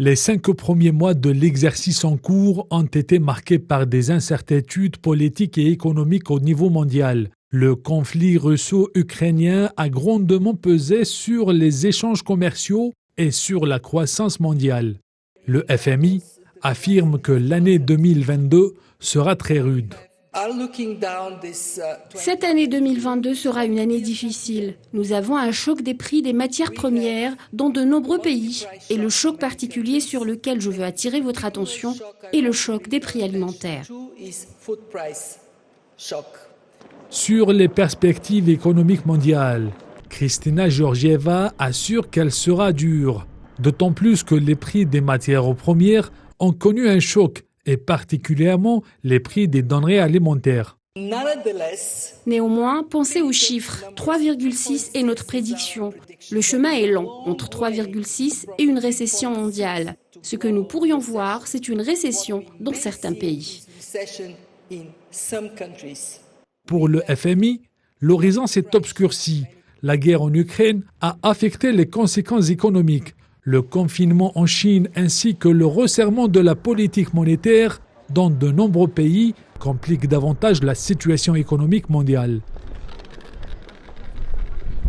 Les 5 premiers mois de l'exercice en cours ont été marqués par des incertitudes politiques et économiques au niveau mondial. Le conflit russo-ukrainien a grandement pesé sur les échanges commerciaux et sur la croissance mondiale. Le FMI affirme que l'année 2022 sera très rude. Cette année 2022 sera une année difficile. Nous avons un choc des prix des matières premières dans de nombreux pays. Et le choc particulier sur lequel je veux attirer votre attention est le choc des prix alimentaires. Sur les perspectives économiques mondiales, Kristina Georgieva assure qu'elle sera dure, d'autant plus que les prix des matières premières ont connu un choc, et particulièrement les prix des denrées alimentaires. Néanmoins, pensez aux chiffres. 3,6 est notre prédiction. Le chemin est long entre 3,6 et une récession mondiale. Ce que nous pourrions voir, c'est une récession dans certains pays. Pour le FMI, l'horizon s'est obscurci. La guerre en Ukraine a affecté les conséquences économiques. Le confinement en Chine ainsi que le resserrement de la politique monétaire dans de nombreux pays compliquent davantage la situation économique mondiale.